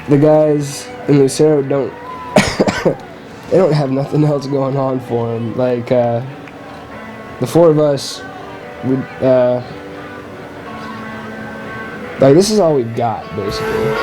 the guys in Lucero don't they don't have nothing else going on for them. Like the four of us, we like this is all we've got basically.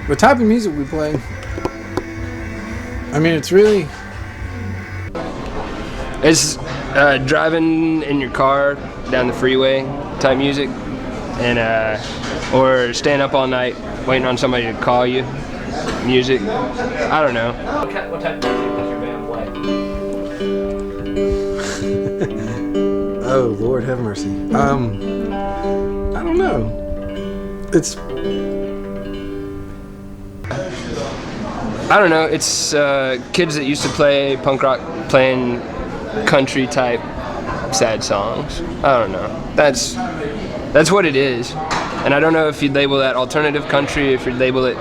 The type of music we play, I mean, it's really... It's driving in your car down the freeway type music, and or staying up all night waiting on somebody to call you music. I don't know. What type of music does your band play? Oh, Lord have mercy. I don't know. It's... I don't know. It's kids that used to play punk rock playing country type sad songs. I don't know. That's what it is. And I don't know if you'd label that alternative country, if you'd label it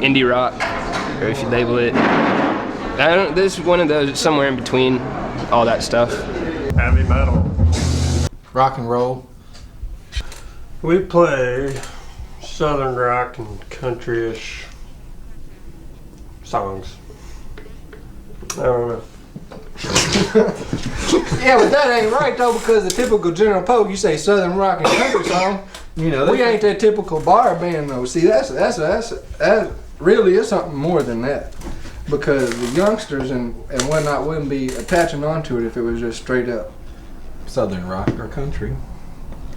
indie rock, or if you'd label it... I don't. This is one of those, somewhere in between all that stuff. Heavy metal. Rock and roll. We play southern rock and country-ish songs. I don't know. Yeah, but that ain't right though, because the typical general poke, you say southern rock and country song. You know, we ain't that typical bar band though. See, that really is something more than that, because the youngsters and whatnot wouldn't be attaching onto it if it was just straight up southern rock or country.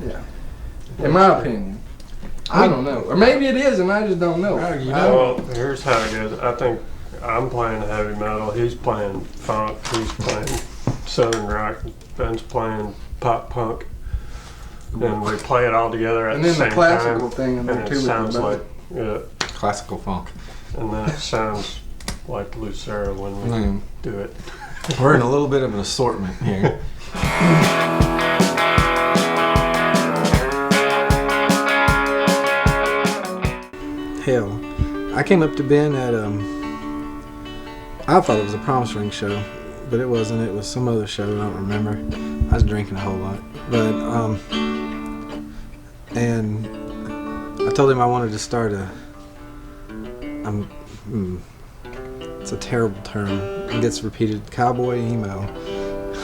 Yeah, in my opinion. I don't know, or maybe it is, and I just don't know. Well, here's how it goes. I think I'm playing heavy metal. He's playing funk. He's playing southern rock. Ben's playing pop punk. And we play it all together at the same time. And then the classical thing in there and too. it sounds like, yeah. Classical funk. And then it sounds like Lucero when we do it. We're in a little bit of an assortment here. hell. I came up to Ben at I thought it was a Promise Ring show, but it wasn't. It was some other show. I don't remember. I was drinking a whole lot, but and I told him I wanted to start it's a terrible term. It gets repeated, cowboy emo,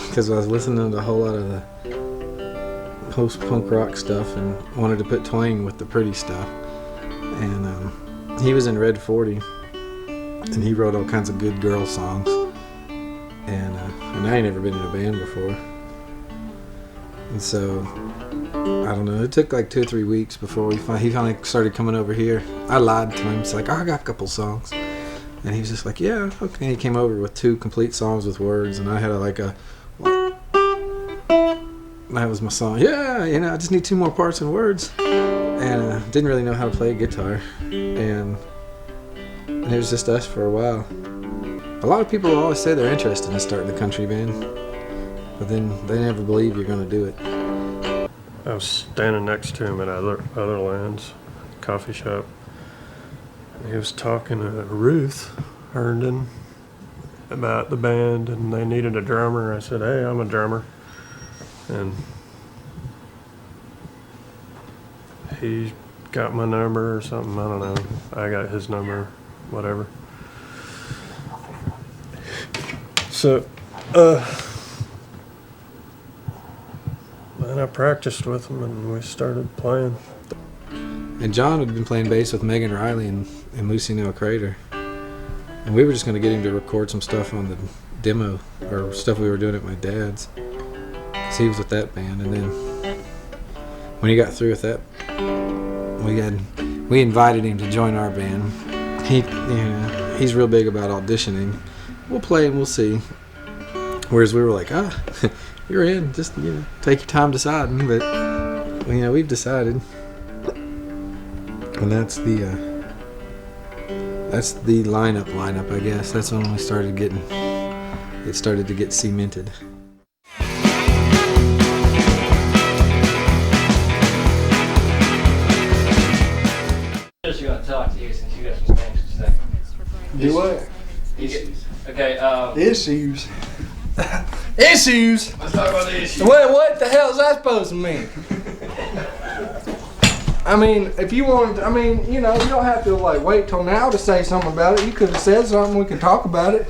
because I was listening to a whole lot of the post-punk rock stuff and wanted to put twang with the pretty stuff. And he was in Red 40, and he wrote all kinds of good girl songs. And I ain't never been in a band before. And so, I don't know, it took like 2 or 3 weeks before he finally started coming over here. I lied to him. It's like, oh, I got a couple songs. And he was just like, yeah, okay. And he came over with 2 complete songs with words, and I had that was my song. Yeah, I just need 2 more parts and words. And didn't really know how to play guitar. And it was just us for a while. A lot of people always say they're interested in starting a country band, but then they never believe you're going to do it. I was standing next to him at Otherland's coffee shop. He was talking to Ruth Herndon about the band, and they needed a drummer. I said, hey, I'm a drummer. And he got my number or something, I don't know. I got his number, whatever. So, then I practiced with him and we started playing. And John had been playing bass with Megan Riley and Lucy Nell Crater. And we were just going to get him to record some stuff on the demo, or stuff we were doing at my dad's. Because he was with that band. And then when he got through with that, we invited him to join our band. He's real big about auditioning. We'll play and we'll see. Whereas we were like, you're in, just take your time deciding. But we've decided. And that's the lineup, I guess. That's when we started it started to get cemented. Just got to talk to you since you got some things to say. Do what? Issues. Okay, Issues. Issues? let's talk about the issues. What the hell is that supposed to mean? I mean, if you want, you don't have to wait till now to say something about it. You could have said something. We can talk about it.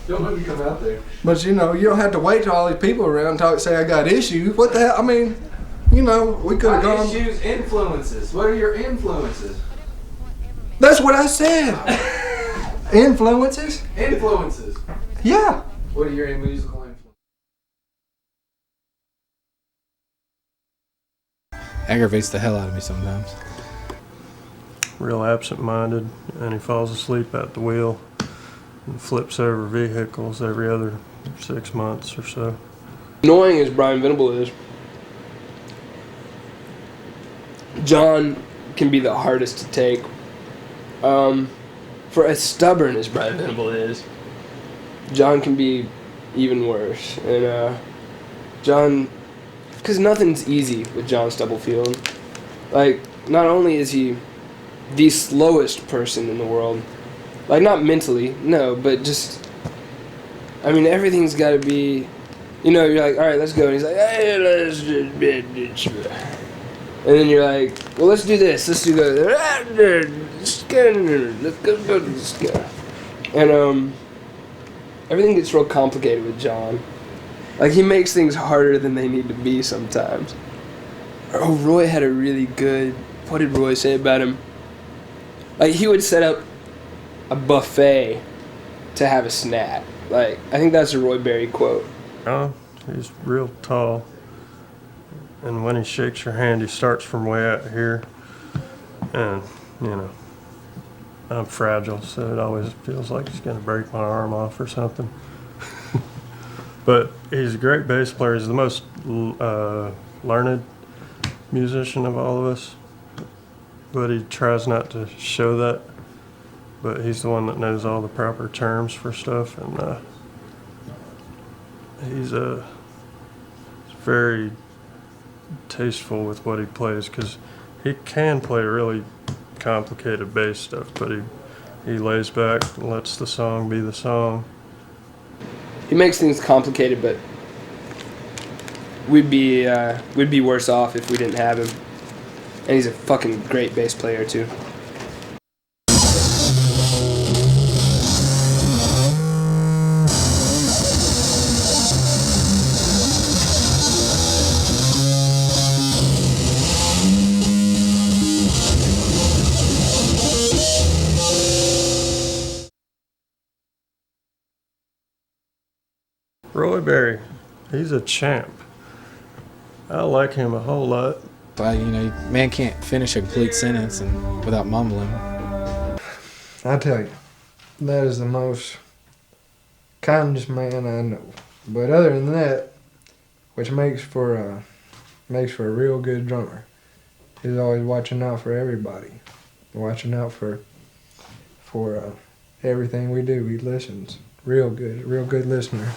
Don't let me come out there. But you don't have to wait till all these people around say I got issues. What the hell? We could have gone. Issues, influences. What are your influences? That's what I said. Influences? Influences. Yeah. What are your musical influences? Aggravates the hell out of me sometimes. Real absent-minded, and he falls asleep at the wheel and flips over vehicles every other 6 months or so. Annoying as Brian Venable is, John can be the hardest to take. For as stubborn as Brian Venable is, John can be even worse. And John, because nothing's easy with John Stubblefield. Not only is he the slowest person in the world, not mentally, no, but just, everything's got to be, you're like, all right, let's go. And he's like, hey, let's just, and then you're like, well, let's do this. Let's do that. Let's go. And everything gets real complicated with John. He makes things harder than they need to be sometimes. Oh, Roy had a really good, what did Roy say about him? He would set up a buffet to have a snack. I think that's a Roy Berry quote. Oh, he's real tall. And when he shakes your hand, he starts from way out here. And, I'm fragile, so it always feels like he's going to break my arm off or something. But he's a great bass player. He's the most learned musician of all of us. But he tries not to show that. But he's the one that knows all the proper terms for stuff. And he's very tasteful with what he plays, because he can play really complicated bass stuff, but he lays back and lets the song be the song. He makes things complicated, but we'd be worse off if we didn't have him. And he's a fucking great bass player too. Roy Berry, he's a champ. I like him a whole lot. Man can't finish a complete sentence without mumbling. I tell you, that is the most kindest man I know. But other than that, which makes for a real good drummer. He's always watching out for everybody, watching out for everything we do. He listens real good listener.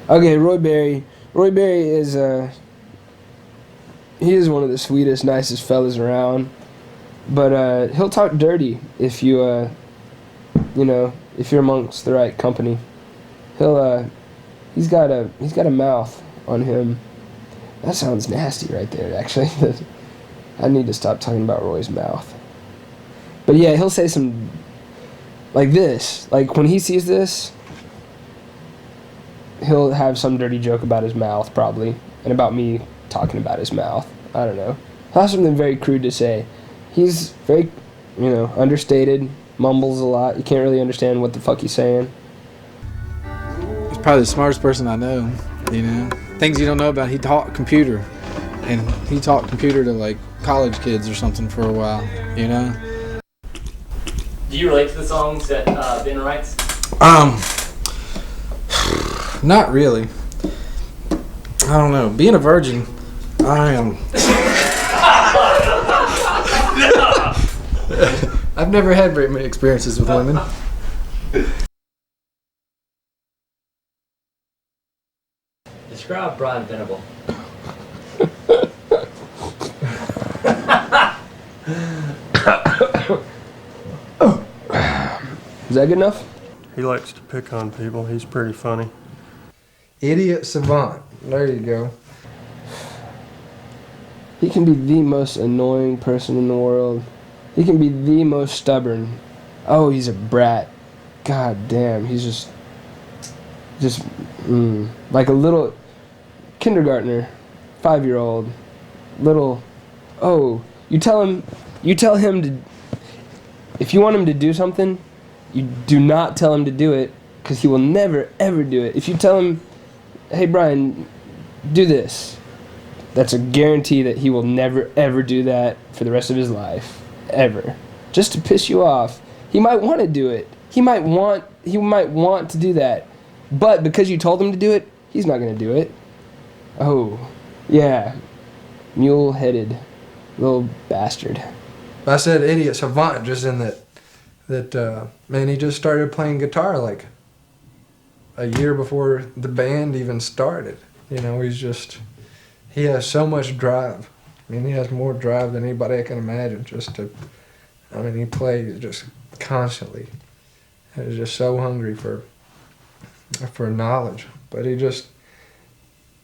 Okay, Roy Berry. Roy Berry is he is one of the sweetest, nicest fellas around. But he'll talk dirty if you if you're amongst the right company. He's got a mouth on him. That sounds nasty right there, actually. I need to stop talking about Roy's mouth. But yeah, he'll say some like this. Like when he sees this, he'll have some dirty joke about his mouth, probably, and about me talking about his mouth. I don't know. He'll have something very crude to say. He's very, understated, mumbles a lot. You can't really understand what the fuck he's saying. He's probably the smartest person I know, Things you don't know about, he taught computer. And he taught computer to, like, college kids or something for a while, Do you relate to the songs that Ben writes? Not really. I don't know. Being a virgin, I am... I've never had very many experiences with women. Describe Brian Venable. Is that good enough? He likes to pick on people. He's pretty funny. Idiot savant. There you go. He can be the most annoying person in the world. He can be the most stubborn. Oh, he's a brat. God damn, he's just like a little kindergartner, 5-year-old, little. Oh, you tell him to. If you want him to do something, you do not tell him to do it, because he will never ever do it. If you tell him, hey Brian, do this, that's a guarantee that he will never ever do that for the rest of his life, ever, just to piss you off. He might want to do it. He might want to do that, but because you told him to do it, he's not going to do it. Oh, yeah, mule-headed little bastard. I said idiot savant just in that man, he just started playing guitar like a year before the band even started. He has so much drive. I mean, he has more drive than anybody I can imagine. He plays just constantly. He's just so hungry for knowledge. But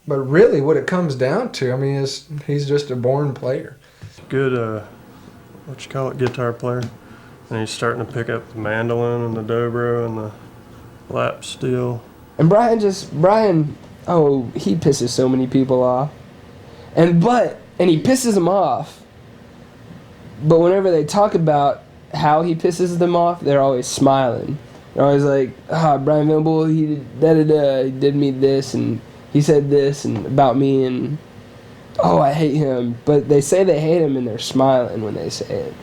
really what it comes down to, is he's just a born player. Good, guitar player. And he's starting to pick up the mandolin and the dobro and the lap steel. And Brian, he pisses so many people off. And he pisses them off. But whenever they talk about how he pisses them off, they're always smiling. They're always like, Brian Venable, he did me this, and he said this and about me, and I hate him. But they say they hate him, and they're smiling when they say it.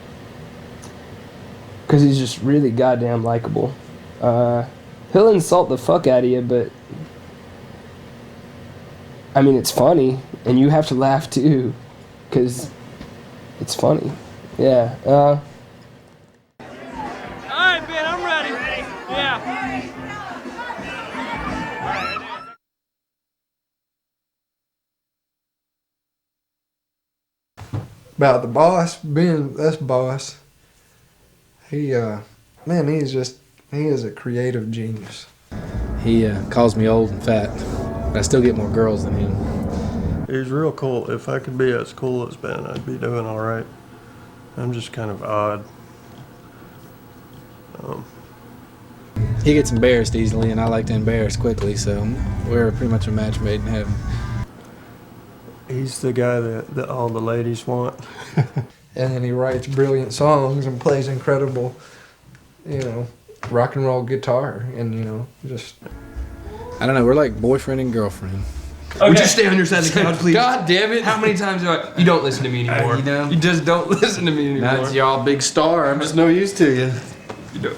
Because he's just really goddamn likable. He'll insult the fuck out of you, but it's funny, and you have to laugh too, because it's funny. Yeah. All right, Ben, I'm ready. Yeah. About the boss, Ben, that's boss. Man, he is a creative genius. He calls me old and fat, but I still get more girls than him. He's real cool. If I could be as cool as Ben, I'd be doing all right. I'm just kind of odd. He gets embarrassed easily, and I like to embarrass quickly, so we're pretty much a match made in heaven. He's the guy that all the ladies want. And then he writes brilliant songs and plays incredible, rock and roll guitar, and just. I don't know, we're like boyfriend and girlfriend. Okay. Would you stay on your side of the couch, please? God damn it! How many times you don't listen to me anymore? You just don't listen to me anymore. Now it's y'all big star. I'm just no use to you. You don't.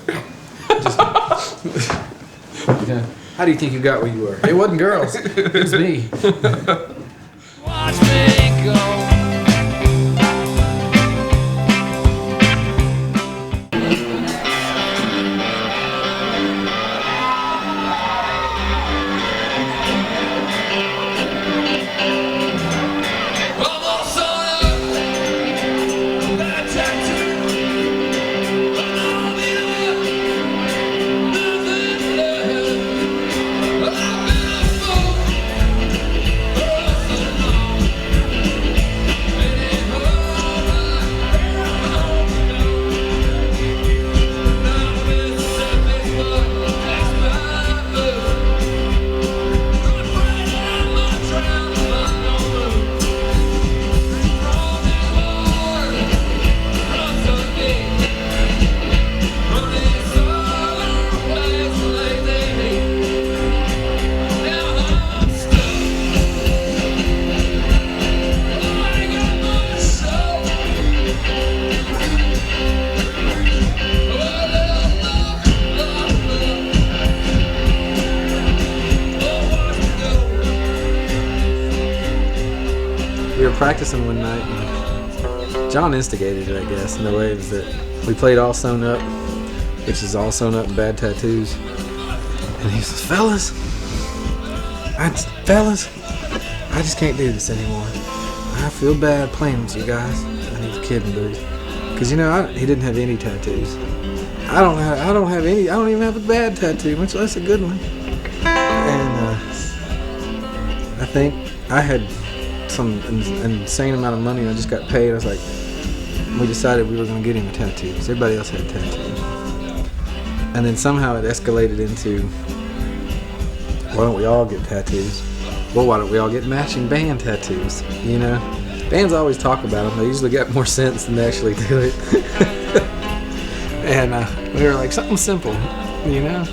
How do you think you got where you were? It wasn't girls. It was me. Watch me go. We were practicing one night, and John instigated it, I guess, in the way that we played All Sewn Up, which is All Sewn Up and Bad Tattoos. And he says, fellas, I just can't do this anymore. I feel bad playing with you guys. And he was kidding, but because he didn't have any tattoos. I don't have any. I don't even have a bad tattoo, much less a good one. And I think I had some insane amount of money, and I just got paid. I was like, we decided we were going to get him a tattoo because everybody else had tattoos. And then somehow it escalated into, why don't we all get tattoos? Well, why don't we all get matching band tattoos? Bands always talk about them. They usually got more sense than they actually do it. And we were like, something simple, And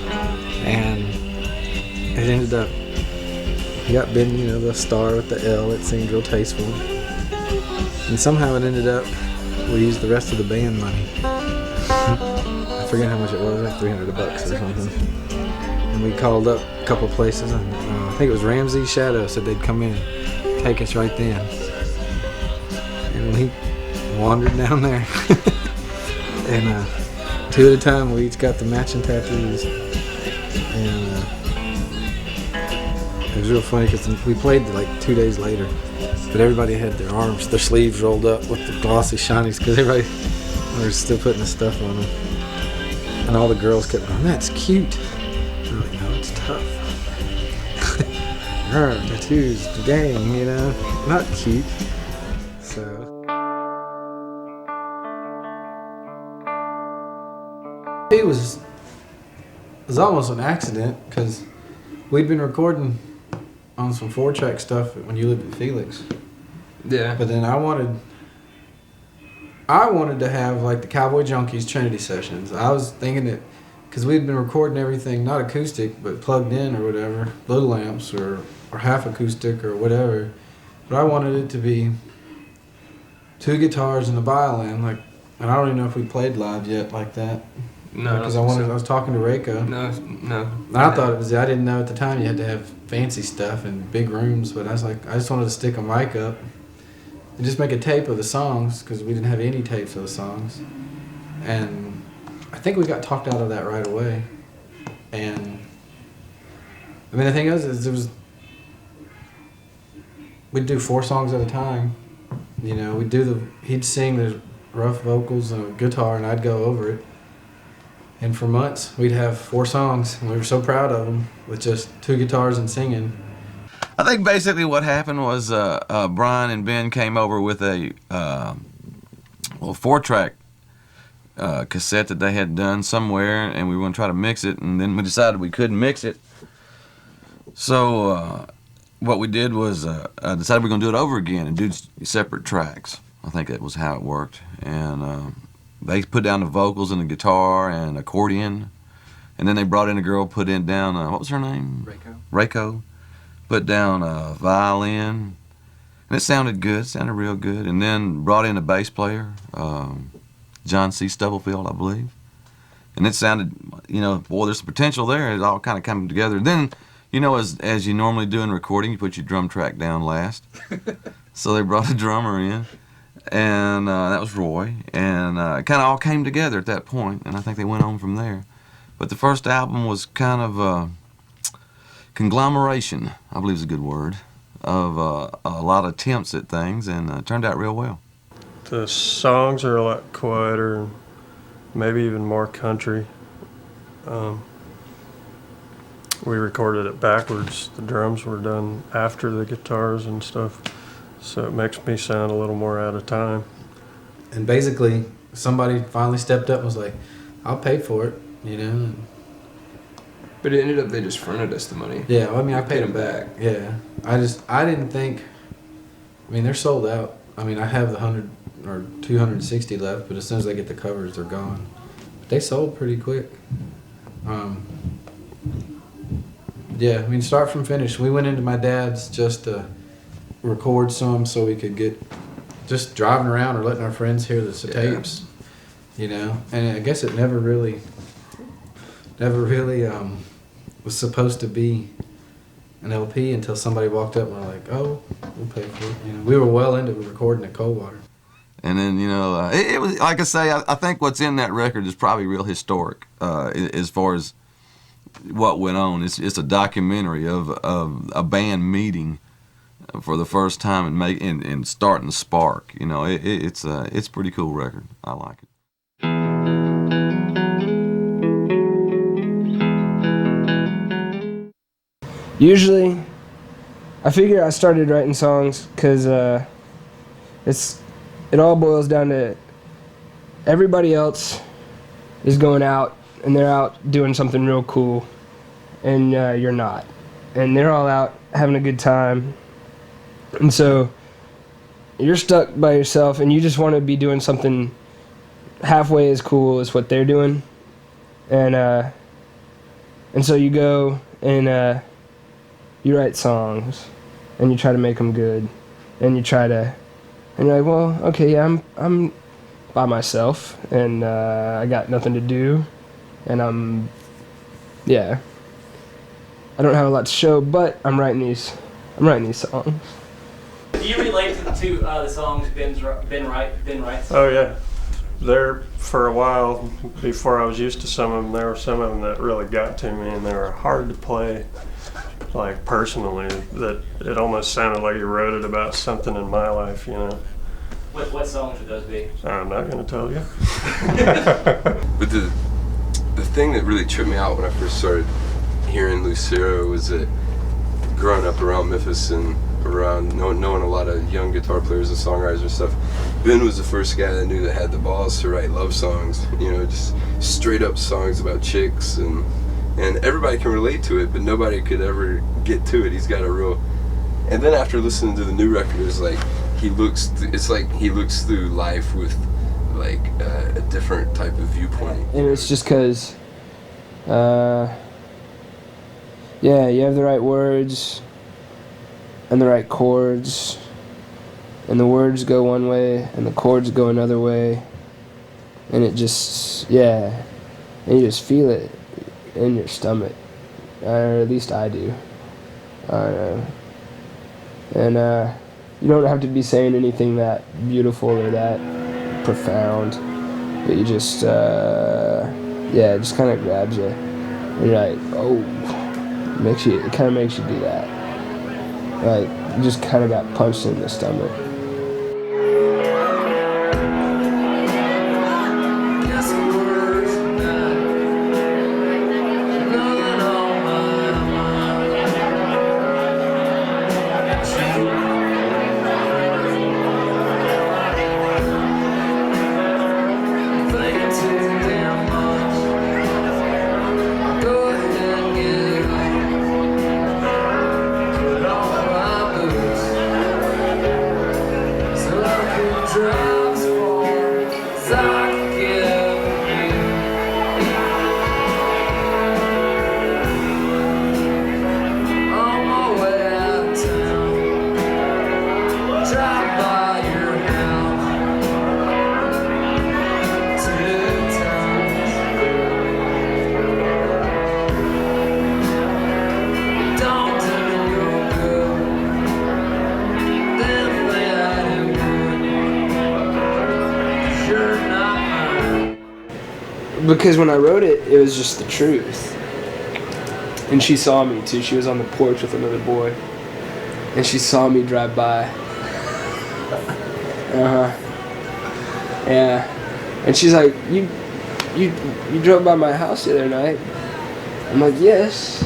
it ended up, he got Ben, the star with the L. It seemed real tasteful. And somehow it ended up, we used the rest of the band money. I forget how much it was, like $300 or something. And we called up a couple places. And, I think it was Ramsey Shadow said they'd come in and take us right then. And we wandered down there. And two at a time, we each got the matching tattoos. And it was real funny because we played like 2 days later, but everybody had their sleeves rolled up with the glossy shinies because everybody was still putting the stuff on them. And all the girls kept going, that's cute. I'm like, no, it's tough. Tattoos, dang, not cute. So. It was almost an accident because we'd been recording on some 4-track stuff when you lived at Felix. Yeah. But then I wanted to have like the Cowboy Junkies Trinity sessions. I was thinking that because we'd been recording everything not acoustic but plugged in or whatever, little amps or half acoustic or whatever. But I wanted it to be 2 guitars and a violin, and I don't even know if we played live yet like that. No, because I was talking to Reiko. No. I thought it was. I didn't know at the time you had to have fancy stuff and big rooms, but I was like, I just wanted to stick a mic up and just make a tape of the songs because we didn't have any tapes of the songs, and I think we got talked out of that right away. And I mean, the thing is we'd do 4 songs at a time. He'd sing the rough vocals and a guitar, and I'd go over it. And for months, we'd have 4 songs, and we were so proud of them with just 2 guitars and singing. I think basically what happened was Brian and Ben came over with a 4-track cassette that they had done somewhere, and we were going to try to mix it, and then we decided we couldn't mix it. So what we did was decided we were going to do it over again and do separate tracks. I think that was how it worked. And they put down the vocals and the guitar and accordion, and then they brought in a girl, put in down, what was her name? Rayco. Put down a violin, and it sounded good, sounded real good. And then brought in a bass player, John C. Stubblefield, I believe. And it sounded, boy, there's some potential there. It all kind of coming together. Then, as you normally do in recording, you put your drum track down last. So they brought a drummer in, and that was Roy. And it kind of all came together at that point, and I think they went on from there. But the first album was kind of conglomeration, I believe is a good word, of a lot of attempts at things, and it turned out real well. The songs are a lot quieter, maybe even more country. We recorded it backwards. The drums were done after the guitars and stuff, so it makes me sound a little more out of time. And basically, somebody finally stepped up and was like, I'll pay for it, and But it ended up they just fronted us the money. yeah, I paid them back. Yeah, I didn't think. They're sold out. I have the 100 or 260 left, but as soon as they get the covers, they're gone. But they sold pretty quick. Yeah, start from finish. We went into my dad's just to record some so we could get just driving around or letting our friends hear the tapes, And I guess it never really was supposed to be an LP until somebody walked up and were like, "Oh, we'll pay for it." We were well into recording at Coldwater. And then, it was, like I say, I think what's in that record is probably real historic as far as what went on. It's a documentary of a band meeting for the first time and starting to spark. It's a pretty cool record. I like it. Usually, I figure I started writing songs because it all boils down to everybody else is going out and they're out doing something real cool, and you're not. And they're all out having a good time. And so you're stuck by yourself and you just want to be doing something halfway as cool as what they're doing. And so you go and you write songs and you try to make them good, and you're like, well, okay, yeah, I'm by myself and I got nothing to do, and I don't have a lot to show, but I'm writing these songs. Do you relate to the songs Ben writes? Oh yeah, there for a while before I was used to some of them. There were some of them that really got to me, and they were hard to play. Like personally, that it almost sounded like you wrote it about something in my life, What songs would those be? I'm not going to tell you. But the thing that really tripped me out when I first started hearing Lucero was that growing up around Memphis and around knowing a lot of young guitar players and songwriters and stuff, Ben was the first guy that knew that had the balls to write love songs, just straight up songs about chicks, and everybody can relate to it, but nobody could ever get to it. He's got a real. And then after listening to the new record, it's like he looks through life with like a different type of viewpoint. And it's just because, you have the right words and the right chords, and the words go one way and the chords go another way, and it just, and you just feel it in your stomach, or at least I do. And you don't have to be saying anything that beautiful or that profound, but you just it just kind of grabs you, and you're like, oh, it kind of makes you do that, like you just kind of got punched in the stomach. Because when I wrote it, it was just the truth. And she saw me too. She was on the porch with another boy. And she saw me drive by. Yeah. And she's like, you drove by my house the other night? I'm like, yes.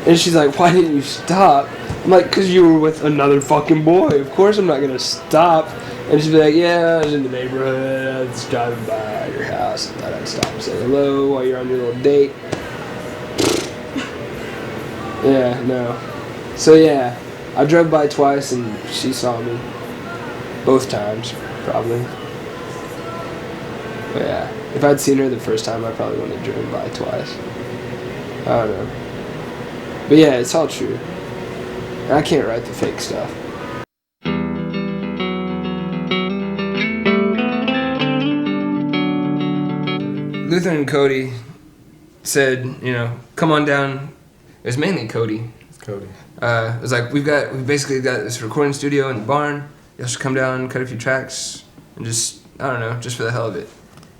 And she's like, why didn't you stop? I'm like, because you were with another fucking boy. Of course I'm not going to stop. And she'd be like, yeah, I was in the neighborhood. I was driving by your house. I thought I'd stop and say hello while you're on your little date. Yeah, no. So yeah, I drove by twice and she saw me. Both times, probably. But yeah, if I'd seen her the first time, I probably wouldn't have driven by twice. I don't know. But yeah, it's all true. I can't write the fake stuff. Luther and Cody said, you know, come on down. It was mainly Cody. It's Cody. It was like, we basically got this recording studio in the barn. You should come down, cut a few tracks, and just, I don't know, just for the hell of it.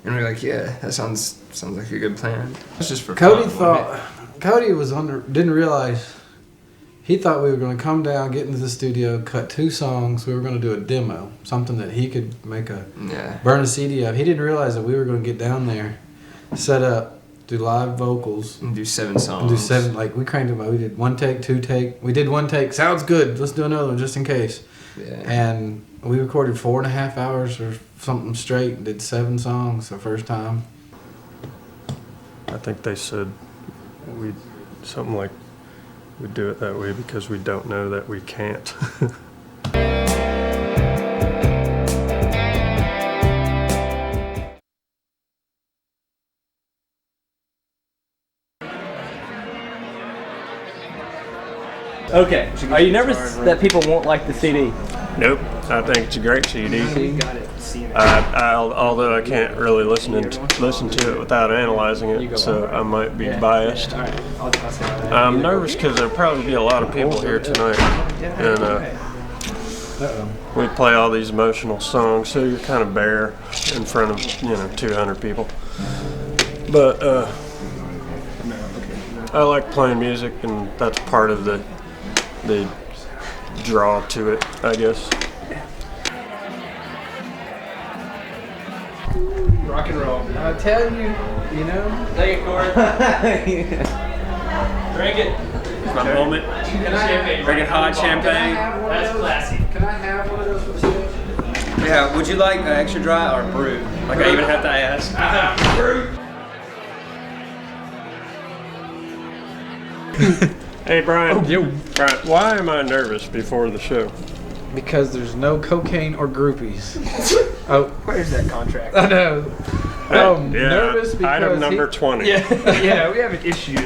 And we were like, yeah, that sounds like a good plan. It's just for Cody fun. Cody was didn't realize. He thought we were going to come down, get into the studio, cut 2 songs. We were going to do a demo, something that he could burn a CD of. He didn't realize that we were going to get down there, set up, do live vocals, and do 7 songs. And do 7, like we cranked them out. We did 1 take, 2 take. We did 1 take. Sounds good. Let's do another one just in case. Yeah. And we recorded 4.5 hours or something straight. And did 7 songs the first time. I think they said something like we do it that way because we don't know that we can't. Okay, are you nervous that people won't like the CD? Nope, I think it's a great CD. Although I can't really listen to it without analyzing it, so I might be biased. I'm nervous because there'll probably be a lot of people here tonight, and we play all these emotional songs, so you're kind of bare in front of 200 people. But I like playing music, and that's part of the draw to it, I guess. Rock and roll. I tell you, Take it, Corey. Drink it. It's my moment. Drinking hot champagne. That's classy. Can I have one of those for the stage? Yeah, would you like extra dry or brewed? Like I even have to ask. Brewed. Hey, Brian. Brian, why am I nervous before the show? Because there's no cocaine or groupies. Oh, Where's that contract? I know. Nervous because item number 20. Yeah, we have an issue.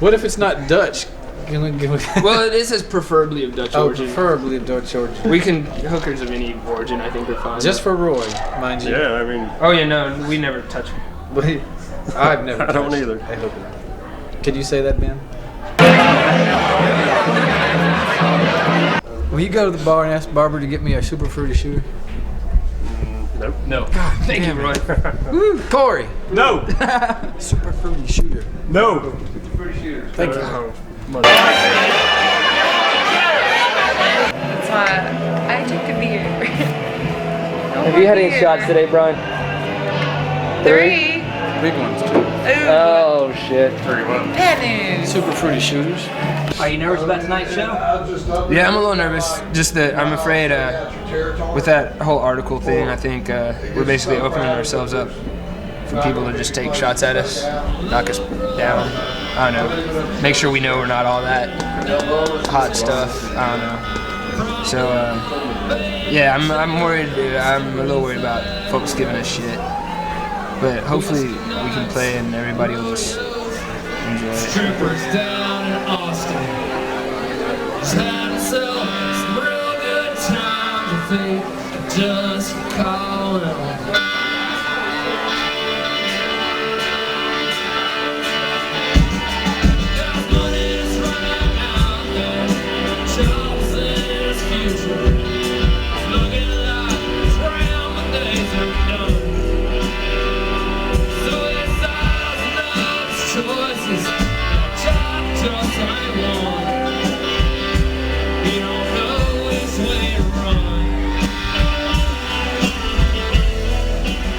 What if it's not Dutch? Well, it says preferably of Dutch origin. Preferably of Dutch origin. We can, hookers of any origin, I think we're fine. Just for Roy, mind you. Yeah, I mean. Oh yeah, no, we never touch them. I've never. I don't either. I hope not. Can you say that, Ben? Will you go to the bar and ask Barbara to get me a super fruity shooter? Nope. No. God, thank you, Roy. Woo, Corey. No. Super fruity shooter. No. Thank you. That's why I took a beer. Have you had any shots today, Brian? 3. Big ones too. Oh shit. Penny. Super fruity shooters. Are you nervous about tonight's show? Yeah, I'm a little nervous. Just that I'm afraid with that whole article thing, I think we're basically opening ourselves up for people to just take shots at us, knock us down. I don't know. Make sure we know we're not all that hot stuff. I don't know. So yeah, I'm worried. I'm a little worried about folks giving us shit. But hopefully we can play and everybody will just enjoy it. Troopers down in Austin. Had himself some real good times. I think I just call him.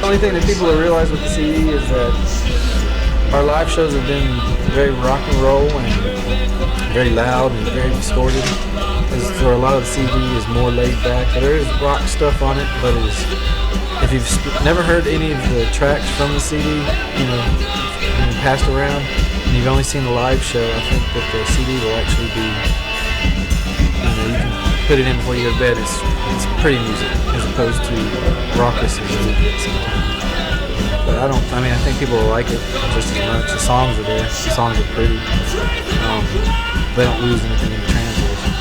The only thing that people will realize with the CD is that our live shows have been very rock and roll and very loud and very distorted. For a lot of the CD is more laid back. There is rock stuff on it, but if you've never heard any of the tracks from the CD, being passed around, and you've only seen the live show, I think that the CD will actually be, you can put it in before you go to bed. It's pretty music as opposed to raucous as it gets sometimes. But I think people will like it just as much. The songs are there. The songs are pretty. They don't lose anything in the translation.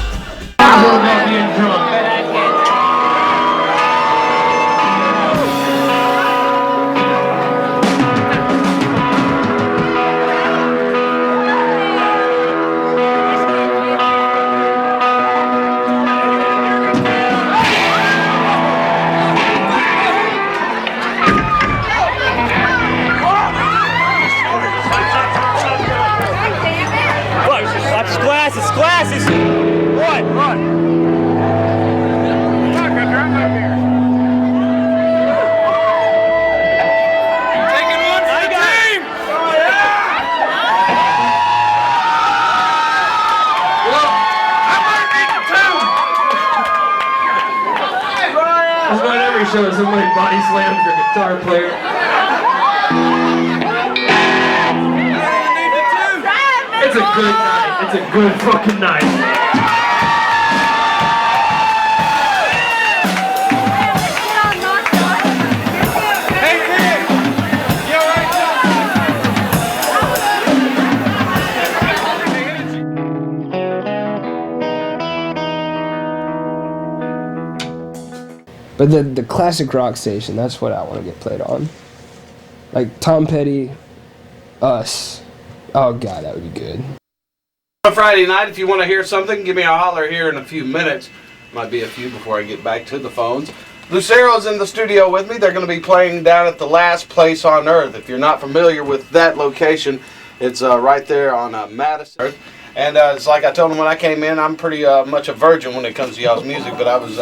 Glasses! Run! Taking one for the team! Well, I'm gonna need the two! That's not every show somebody body slams their guitar player. It's a good night. It's a good fucking night. Hey kid! You alright? But the classic rock station, that's what I want to get played on. Like Tom Petty, Us. Oh god, that would be good. On Friday night, if you want to hear something, give me a holler here in a few minutes. Might be a few before I get back to the phones. Lucero's in the studio with me. They're going to be playing down at the Last Place on Earth. If you're not familiar with that location, it's right there on Madison. And it's like I told them when I came in, I'm pretty much a virgin when it comes to y'all's music, but I was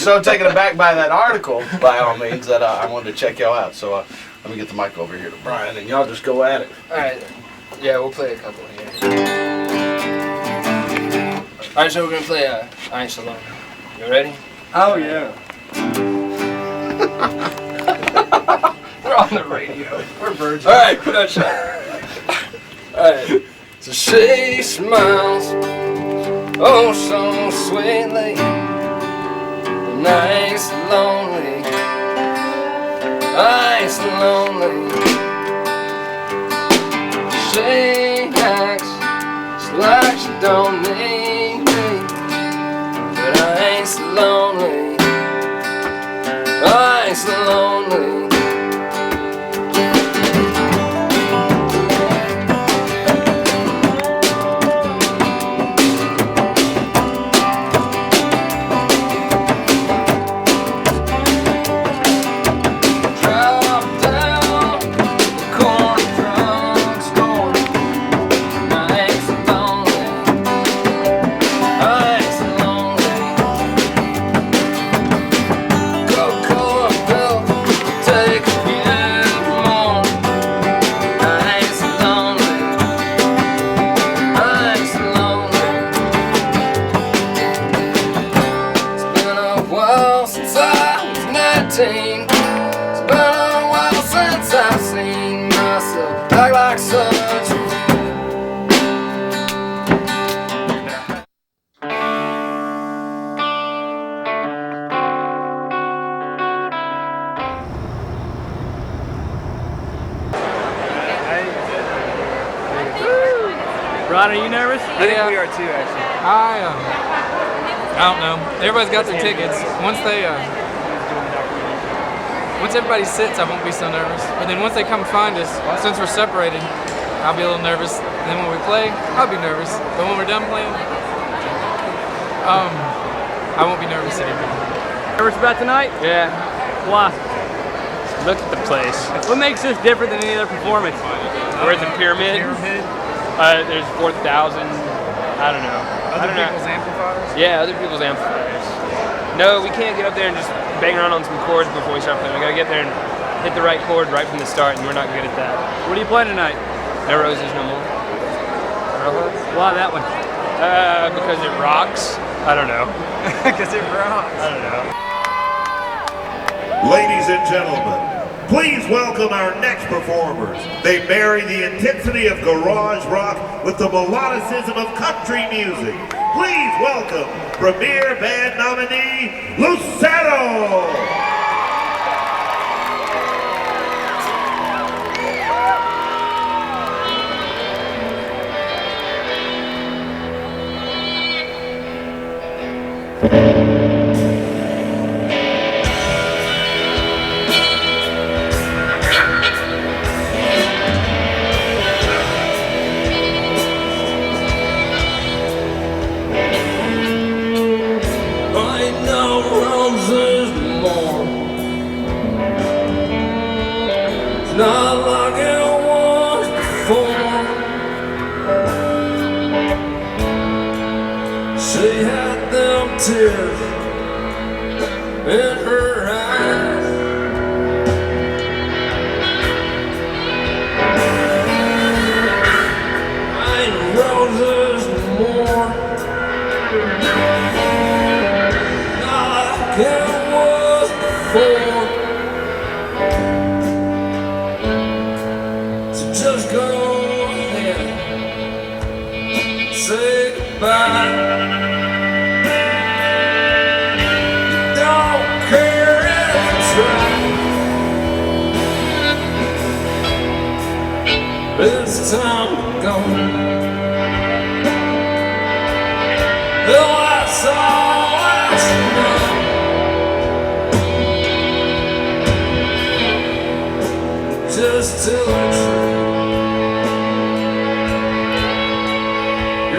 so taken aback by that article, by all means, that I wanted to check y'all out. So let me get the mic over here to Brian, and y'all just go at it. All right. Yeah, we'll play a couple here. All right, so we're gonna play I Ain't So Lonely. You ready? Oh yeah. We're on the radio. We're virgins. All right, put that shot. All right. So she smiles, oh so sweetly, and I ain't so lonely. I ain't so lonely. She acts like she don't need me, but I ain't so lonely. I ain't so lonely. It's been a while since I've seen myself act like such a Ron, are you nervous? I think we are too, actually. I don't know. Everybody's got their tickets. Once everybody sits, I won't be so nervous. But then once they come find us, since we're separated, I'll be a little nervous. And then when we play, I'll be nervous. But when we're done playing, I won't be nervous anymore. Nervous about tonight? Yeah. Why? Look at the place. What makes this different than any other performance? We're at the pyramid. There's 4,000. I don't know. Other people's amplifiers? Yeah, other people's amplifiers. No, we can't get up there and just bang around on some chords before we start playing. We gotta get there and hit the right chord right from the start, and we're not good at that. What are you playing tonight? No Roses, No More. Why that one? Because it rocks. I don't know. Because it rocks. I don't know. Ladies and gentlemen, please welcome our next performers. They marry the intensity of garage rock with the melodicism of country music. Please welcome Premier Band nominee, Lucero! Not like it was before. She had them tears in her eyes. Ain't roses more. Not like it was before. Just go ahead, say goodbye. You don't care if you try. It's time to go. Well, that's all that you know. Just tell the truth.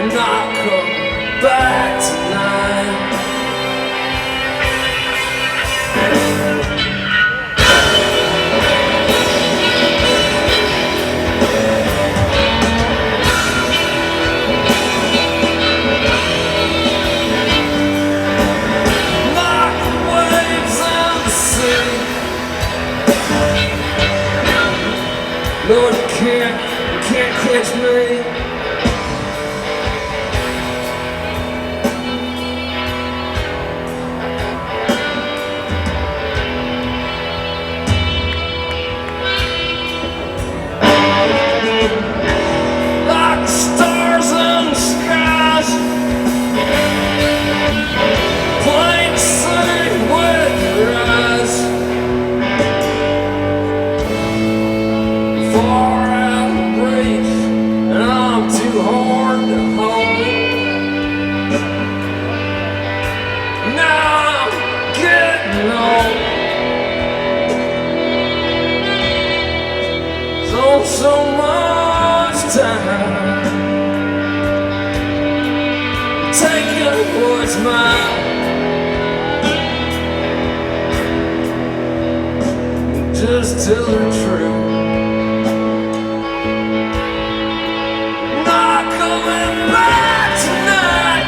Not come back tonight. Like waves in the sea. Lord, you can't catch me. So much time taking what's mine. Just tell the truth. Not coming back tonight.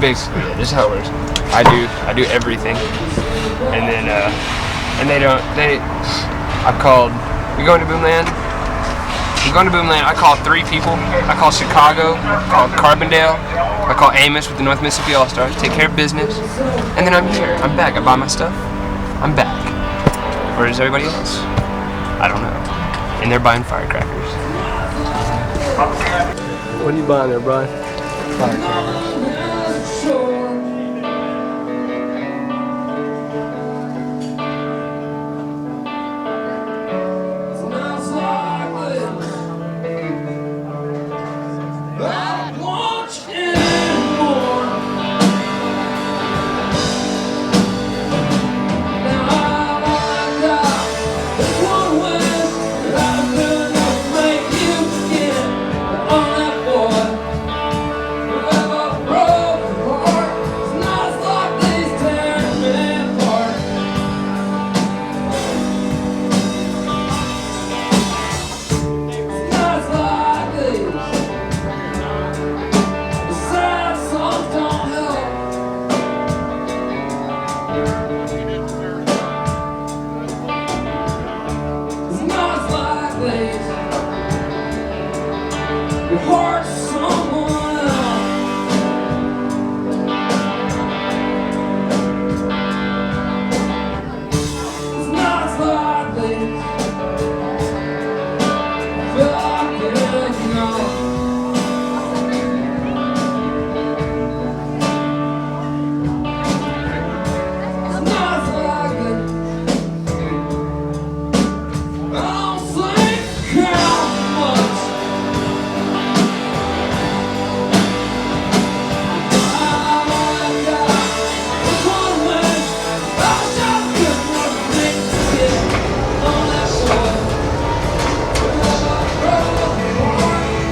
basically it. This is how it works. I do everything, and then I've called. We going to Boomland. I call 3 people. I call Chicago. I call Carbondale. I call Amos with the North Mississippi All Stars. Take care of business, and then I'm here. I'm back. I buy my stuff. I'm back. Where is everybody else? I don't know. And they're buying firecrackers. What are you buying there, Brian? Firecrackers.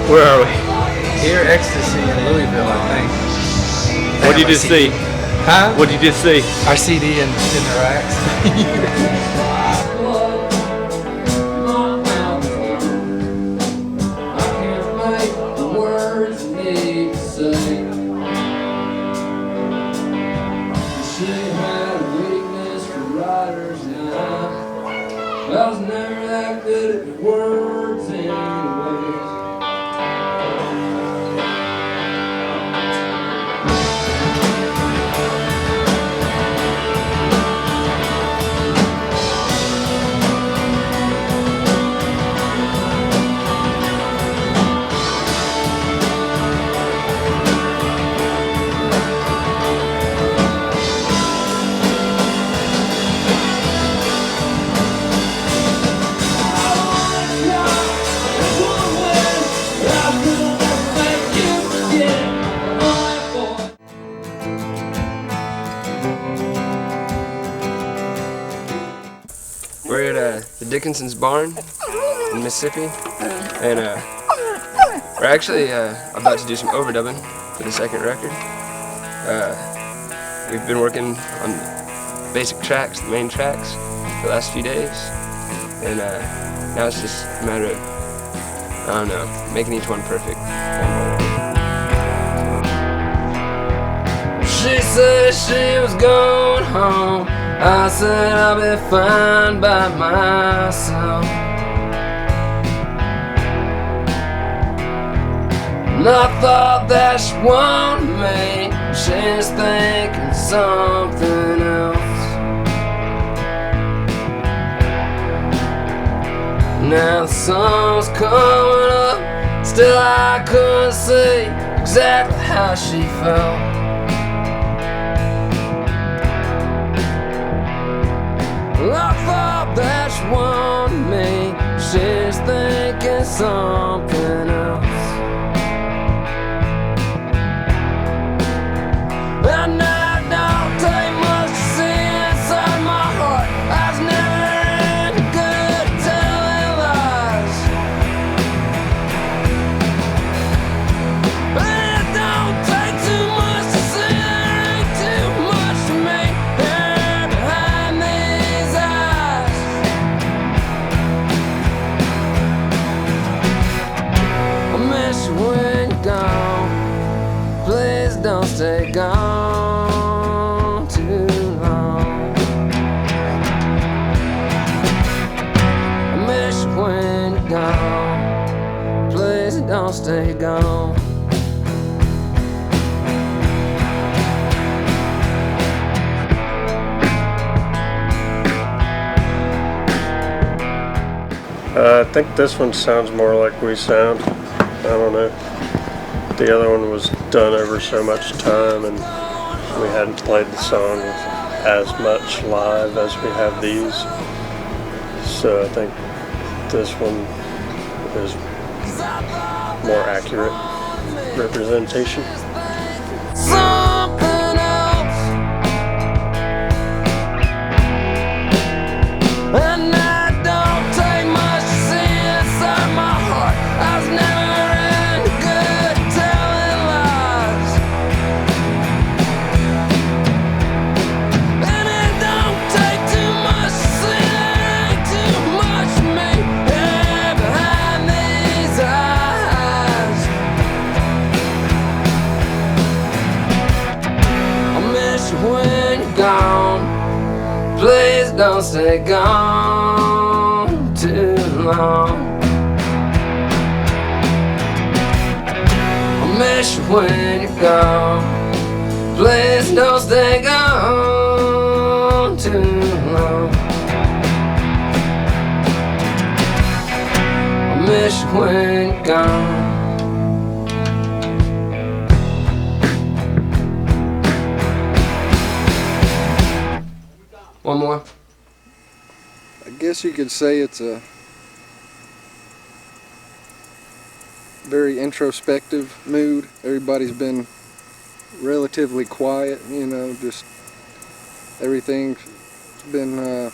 Where are we? Here, Ecstasy in Louisville, I think. What did you just see? Huh? What did you just see? Our CD in the racks. I was never that good at words anyways. We're at the Dickinson's barn in Mississippi, and we're actually about to do some overdubbing for the second record. We've been working on basic tracks, the main tracks, for the last few days, and now it's just a matter of, I don't know, making each one perfect. She said she was going home. I said I'll be fine by myself. And I thought that she wanted me. She's thinking something else. Now the sun's coming up, still I couldn't see exactly how she felt. I thought that she wanted me. She's thinking something else. And I don't take much to see inside my heart. I was never any good at telling lies. And it don't take too much I think this one sounds more like we sound. I don't know. The other one was done over so much time, and we hadn't played the songs as much live as we have these. So I think this one is more accurate representation. Something else, and I don't take much to see inside my heart. I was never any good at telling lies, and it don't take too much to see there ain't too much of me here behind these eyes. I miss you when you're gone. Please don't stay gone too long. I miss you when you're gone. Please don't stay gone too long. I miss you when you're gone. One more. I guess you could say it's a very introspective mood. Everybody's been relatively quiet, you know, just everything's been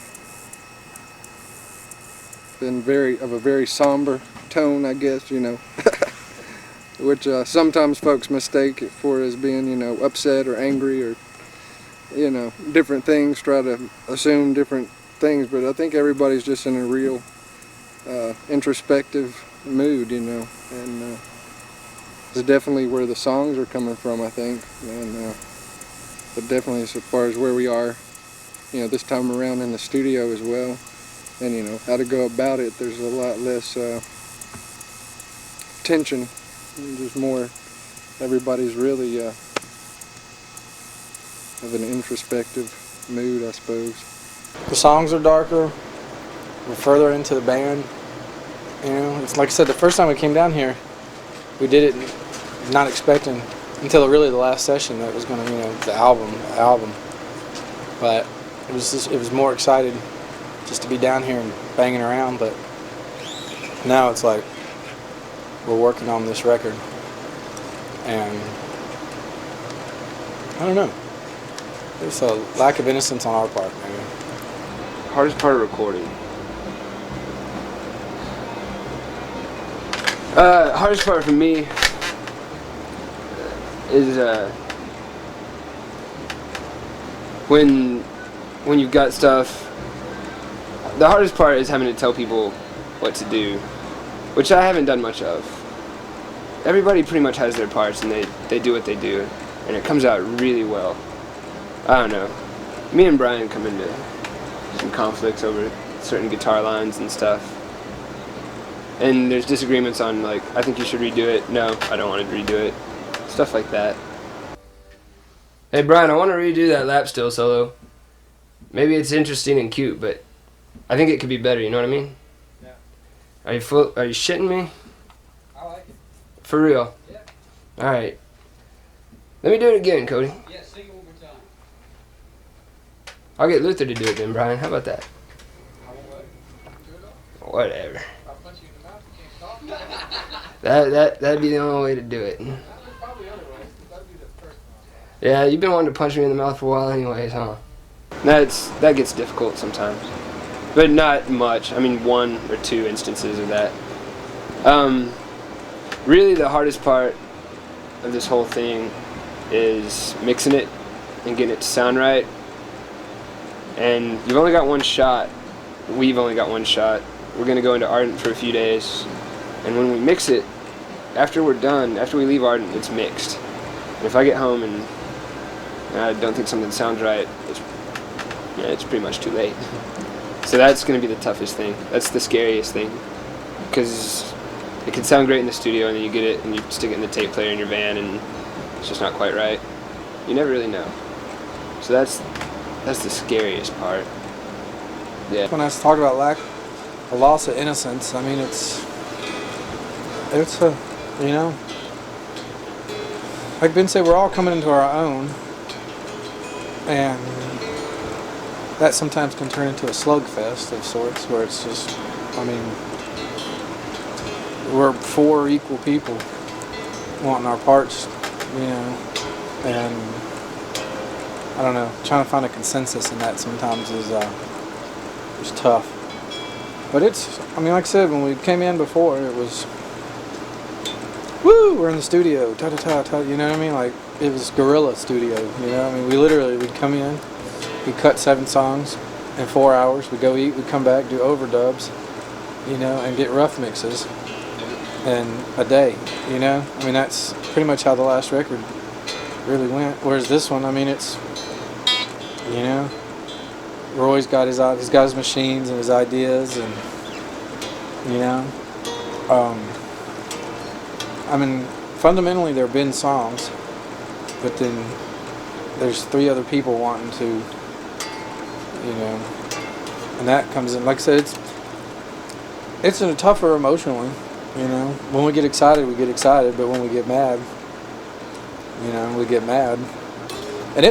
very of a very somber tone, I guess, you know, which sometimes folks mistake it for as being, you know, upset or angry or, you know, different things, try to assume different things, but I think everybody's just in a real introspective mood, you know, and it's definitely where the songs are coming from, I think, and but definitely as far as where we are, you know, this time around in the studio as well, and, you know, how to go about it, there's a lot less tension, and just more, everybody's really of an introspective mood, I suppose. The songs are darker. We're further into the band. You know, it's like I said, the first time we came down here, we did it not expecting until really the last session that it was going to, you know, the album. But it was more excited just to be down here and banging around. But now it's like we're working on this record, and I don't know. There's a lack of innocence on our part, maybe. Hardest part of recording. Hardest part for me is when you've got stuff. The hardest part is having to tell people what to do, which I haven't done much of. Everybody pretty much has their parts, and they do what they do, and it comes out really well. I don't know. Me and Brian come into some conflicts over certain guitar lines and stuff. And there's disagreements on, like, I think you should redo it. No, I don't want to redo it. Stuff like that. Hey Brian, I want to redo that lap steel solo. Maybe it's interesting and cute, but I think it could be better, you know what I mean? Yeah. Are you shitting me? I like it. For real? Yeah. Alright. Let me do it again, Cody. Yeah, sing it one more time. I'll get Luther to do it then, Brian. How about that? I won't let him do it all. Whatever. I'll punch you in the mouth, you can't talk. That'd be the only way to do it. There's probably other ways, but that'd be the first one. Yeah, you've been wanting to punch me in the mouth for a while anyways, huh? That gets difficult sometimes. But not much. I mean, 1 or 2 instances of that. Really the hardest part of this whole thing is mixing it and getting it to sound right. And you've only got one shot. We've only got one shot. We're going to go into Ardent for a few days. And when we mix it, after we're done, after we leave Ardent, it's mixed. And if I get home and I don't think something sounds right, it's pretty much too late. So that's going to be the toughest thing. That's the scariest thing. Because it can sound great in the studio, and then you get it and you stick it in the tape player in your van, and it's just not quite right. You never really know. So that's the scariest part. Yeah. When I talked about a loss of innocence. I mean, it's a, you know, like Ben said, we're all coming into our own, and that sometimes can turn into a slugfest of sorts, where it's just, I mean, we're 4 equal people wanting our parts, you know, and I don't know, trying to find a consensus in that sometimes is tough. But it's, I mean, like I said, when we came in before, it was, woo, we're in the studio, ta-ta-ta-ta, you know what I mean? Like, it was guerrilla studio, you know? I mean, we'd come in, we'd cut 7 songs in 4 hours, we'd go eat, we'd come back, do overdubs, you know, and get rough mixes in a day, you know? I mean, that's pretty much how the last record really went. Whereas this one, I mean, it's, you know, Roy's got he's got his machines and his ideas, and, you know, I mean, fundamentally there have been songs, but then there's 3 other people wanting to, you know, and that comes in. Like I said, it's a tougher emotionally, you know. When we get excited, but when we get mad, you know, we get mad, and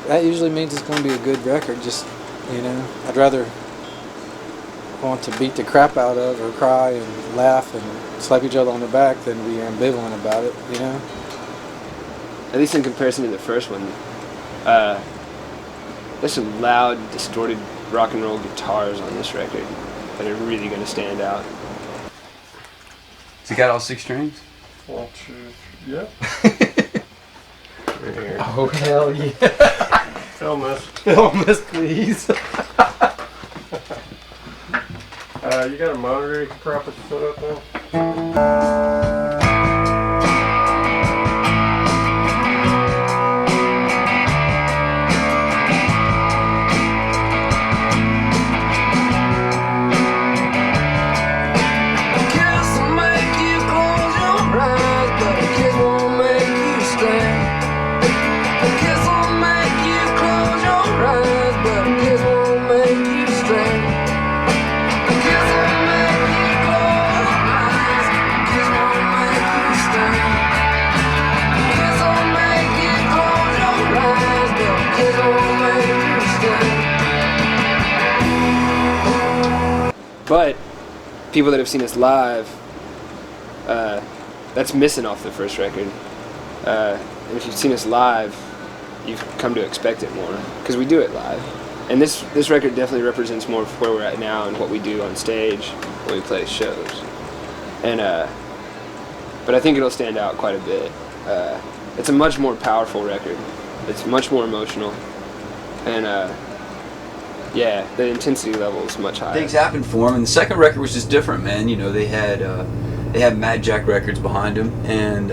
that usually means it's going to be a good record. Just, you know, I'd rather want to beat the crap out of, or cry and laugh and slap each other on the back than be ambivalent about it, you know? At least in comparison to the first one, there's some loud, distorted rock and roll guitars on this record that are really going to stand out. Has he got all 6 strings? 1, 2, yeah. Oh, hell yeah. Film this. Film this, please. You got a monitor you can prop it foot up there? But people that have seen us live, that's missing off the first record. And if you've seen us live, you've come to expect it more, because we do it live. And this record definitely represents more of where we're at now and what we do on stage when we play shows. And but I think it'll stand out quite a bit. It's a much more powerful record. It's much more emotional, and yeah, the intensity level is much higher. Things happened for him, and the second record was just different, man. You know, they had Mad Jack Records behind him, and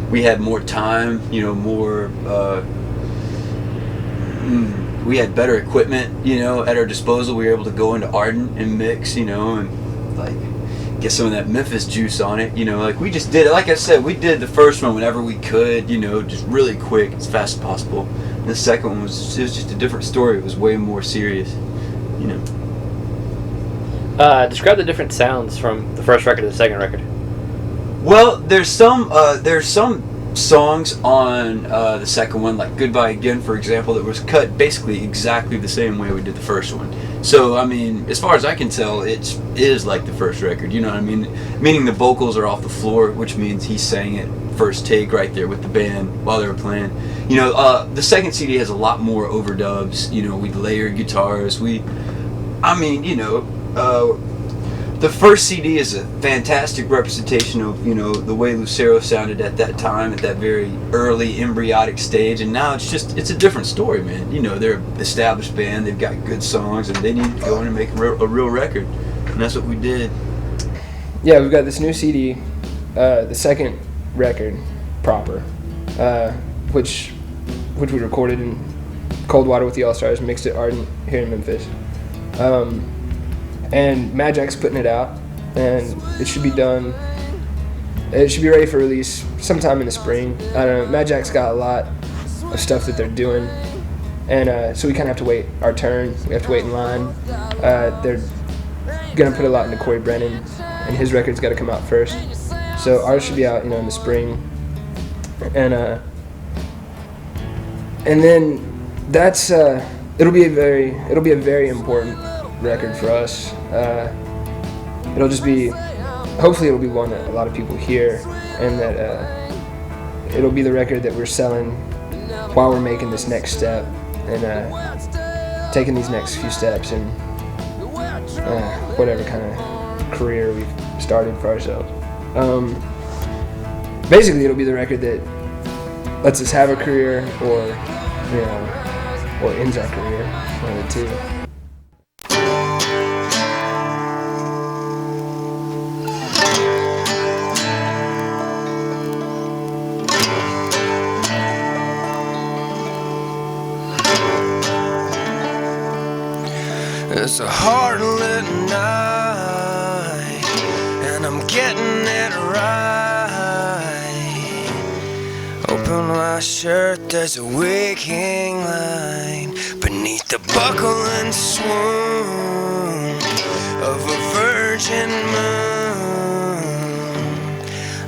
we had more time. You know, more. We had better equipment, you know, at our disposal. We were able to go into Ardent and mix, you know, and like get some of that Memphis juice on it, you know. Like we just did it. Like I said, we did the first one whenever we could, you know, just really quick, as fast as possible. And the second one was just a different story. It was way more serious, you know. Describe the different sounds from the first record to the second record. Well, there's some songs on the second one, like Goodbye Again, for example, that was cut basically exactly the same way we did the first one. So, I mean, as far as I can tell, it is like the first record, you know what I mean? Meaning the vocals are off the floor, which means he sang it first take right there with the band while they were playing. You know, the second CD has a lot more overdubs, you know, we layered guitars, the first CD is a fantastic representation of, you know, the way Lucero sounded at that time, at that very early embryonic stage, and now it's a different story, man. You know, they're an established band, they've got good songs, and they need to go in and make a real record, and that's what we did. Yeah, we've got this new CD, the second record, proper, which we recorded in Coldwater with the All-Stars, mixed at Ardent here in Memphis. And Mad Jack's putting it out, and it should be done. It should be ready for release sometime in the spring. I don't know. Mad Jack's got a lot of stuff that they're doing And so we kind of have to wait our turn. We have to wait in line. They're going to put a lot into Corey Brennan, and his record's got to come out first. So ours should be out, in the spring. And then that's it'll be a very important record for us. It'll just be, hopefully it'll be one that a lot of people hear, and that it'll be the record that we're selling while we're making this next step and taking these next few steps in whatever kind of career we've started for ourselves. Basically, it'll be the record that lets us have a career, or ends our career, one of the two. It's a hard-lit night, and I'm getting it right. Open my shirt, there's a waking line beneath the buckle and swoon of a virgin moon.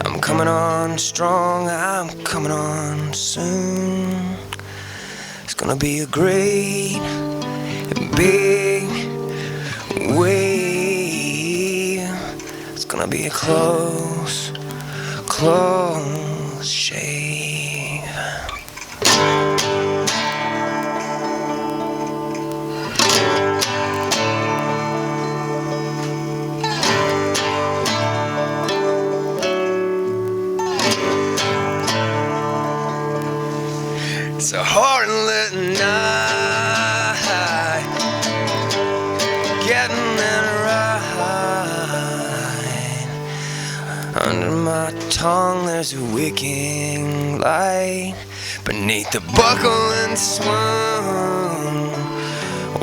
I'm coming on strong, I'm coming on soon. It's gonna be a great and big wave. It's gonna be a close shave. It's a hard-lit night, getting it right. Under my tongue there's a waking light, beneath the buckle and swoon,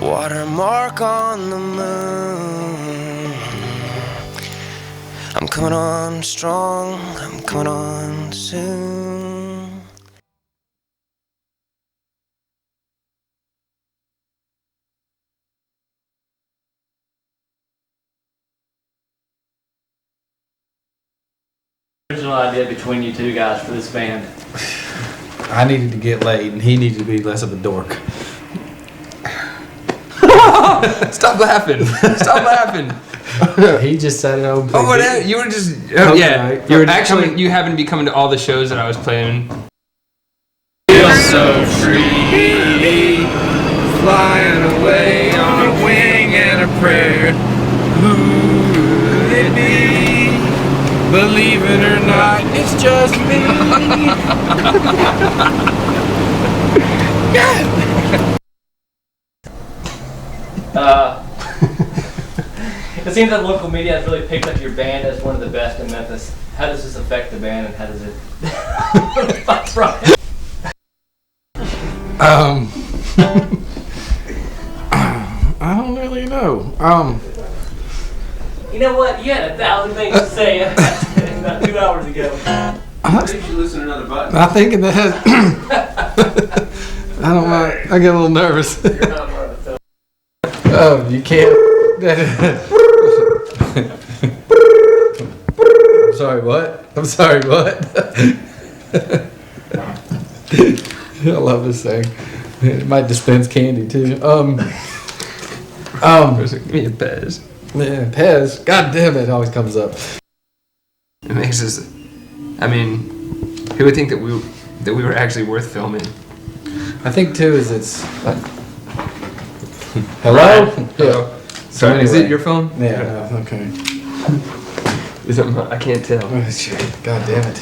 watermark on the moon. I'm coming on strong, I'm coming on soon. Original idea between you two guys for this band? I needed to get laid, and he needed to be less of a dork. Stop laughing! Stop laughing! He just said it over. Oh, whatever. You were just yeah. You were actually you happened to be coming to all the shows that I was playing. Feel so free, flying away on a wing and a prayer. Who will it be? Believe it or not, it's just me. It seems that local media has really picked up your band as one of the best in Memphis. How does this affect the band, and how does it? I don't really know. You know what? You had 1,000 things to say about 2 hours ago. I think you should listen to another button. I think that has. I don't know. I get a little nervous. You're not nervous, so. Oh, you can't. I'm sorry, what? I'm sorry, what? I love this thing. It might dispense candy too. Give me a Pez. Yeah, Pez. God damn it, always comes up. It makes us. I mean, who would think that we were actually worth filming? I think too is it's. Hello? Hello. Sorry, Anyway. is it your phone? Yeah. Okay. Is it I can't tell. Oh, shit. God damn it.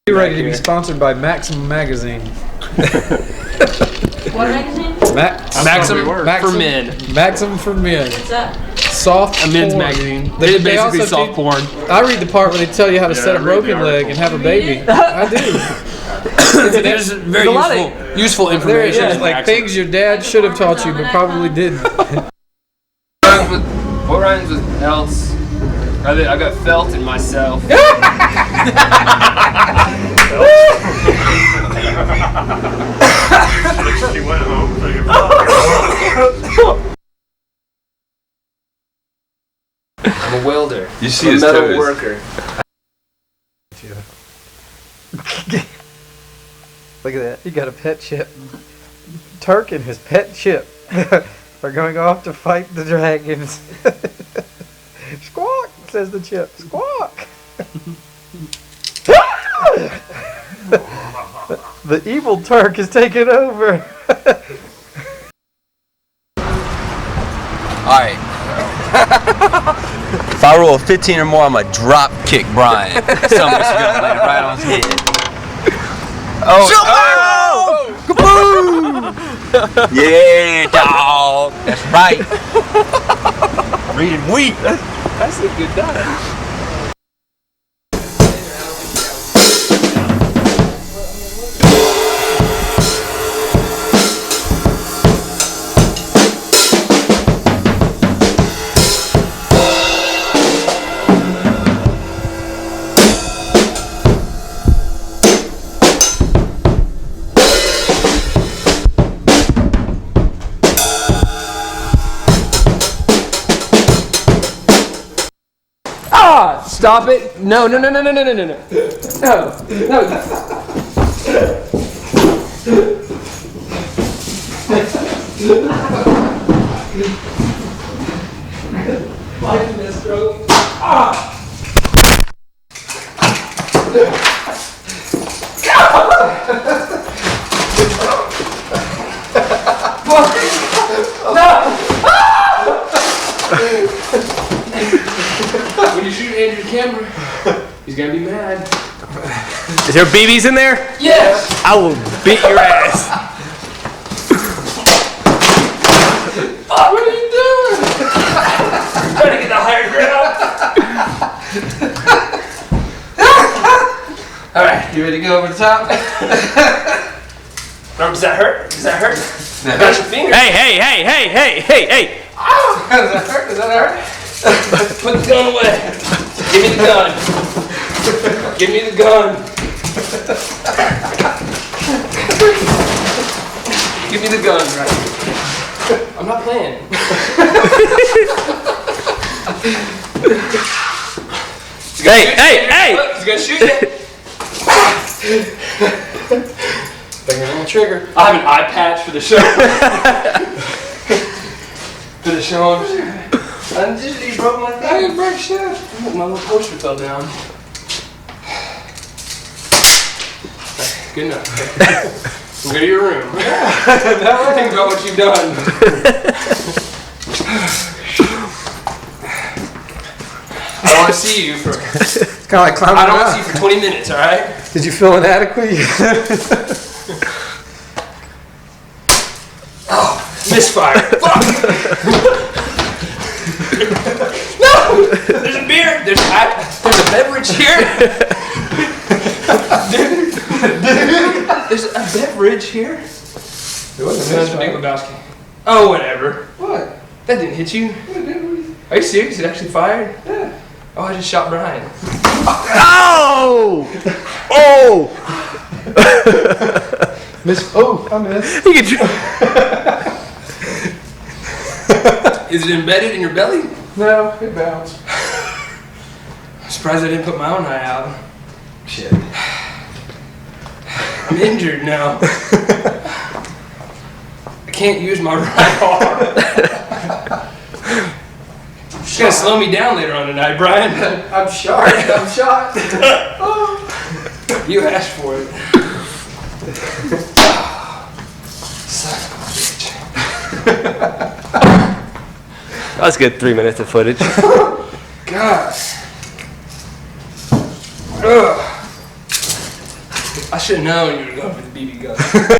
Get ready to be sponsored by Maxim Magazine. What magazine? Maxim for men. Maxim for men. What's that? Soft A men's porn. magazine. They Basically also soft porn. I read the part where they tell you how to set a broken leg and have a baby. I do. There's very useful information. There is, like things your dad should have taught you but probably didn't. What rhymes with else? I got felt in myself. She went home. I'm a welder. You see I'm a his metal toes. worker. Look at that. He got a pet chip. Turk and his pet chip are going off to fight the dragons. Squawk, says the chip. Squawk. The evil Turk is taking over. Alright. If I roll a 15 or more, I'm gonna drop kick Brian. Somebody's gonna land right on his head. Oh! Kaboom! Yeah, dog. That's right. Reading wheat. That's a good diet. Stop it! No, no, no, no, no, no, no, no, no, no, no. Life in this stroke. Ah! When you shoot Andrew's camera, he's gonna be mad. Is there BBs in there? Yes! I will beat your ass. What are you doing? Trying to get the higher ground. Alright, you ready to go over the top? Does that hurt? Does that hurt? Got your finger. Hey, hey, hey, hey, hey, hey, hey. Oh, does that hurt? Does that hurt? Put the gun away. Give me the gun. Give me the gun. Give me the gun, right? I'm not playing. Hey, hey, hey! He's gonna shoot it. Finger on the trigger. I have an eye patch for the show. For the show. You broke my thing. I didn't break shit. My little poster fell down. Good enough. Go to your room. Now think about what you've done. I don't want to see you for. It's kind of like climbing I don't a want to see you for 20 minutes. All right. Did you feel inadequate? Oh, misfire. Fuck. No! There's a beer! There's a beverage here! Dude! There's a beverage here? It wasn't Big Lebowski. Oh, whatever. What? That didn't hit you. Are you serious? It actually fired? Yeah. Oh, I just shot Brian. Oh! Oh! Miss. Oh, I missed. He can Is it embedded in your belly? No, it bounced. I'm surprised I didn't put my own eye out. Shit. I'm injured now. I can't use my right arm. It's gonna slow me down later on tonight, Brian. I'm shot. I'm shot. Oh. You asked for it. Son of a bitch. That was a good 3 minutes of footage. God. Ugh. I should have known you were going for the BB gun.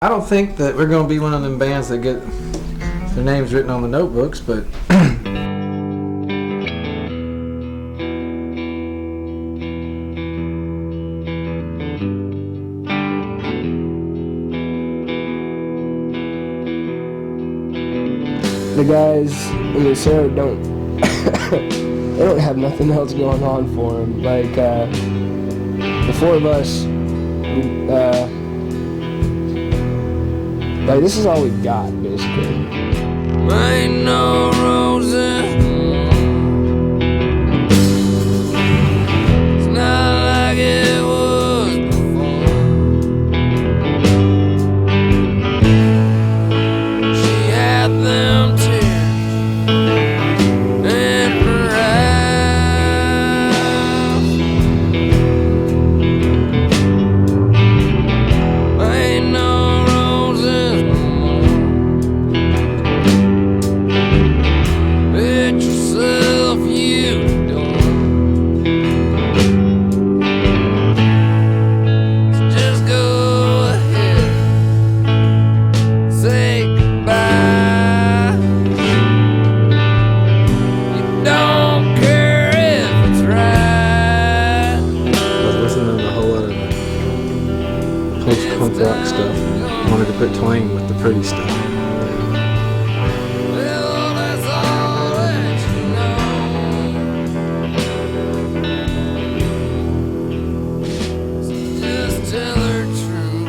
I don't think that we're going to be one of them bands that get their names written on the notebooks, but the guys in Lucero don't they don't have nothing else going on for them. Like the four of us, like this is all we've got basically. Ain't no roses. It's not like it was before. She had them tears in her eyes. Ain't no roses no more. Bet yourself you don't. So just go ahead, say goodbye. You don't care if it's right. I was listening to a whole lot of post-punk rock stuff. Wanted to put twang with the pretty stuff. Well, that's all that you know. So just tell her true.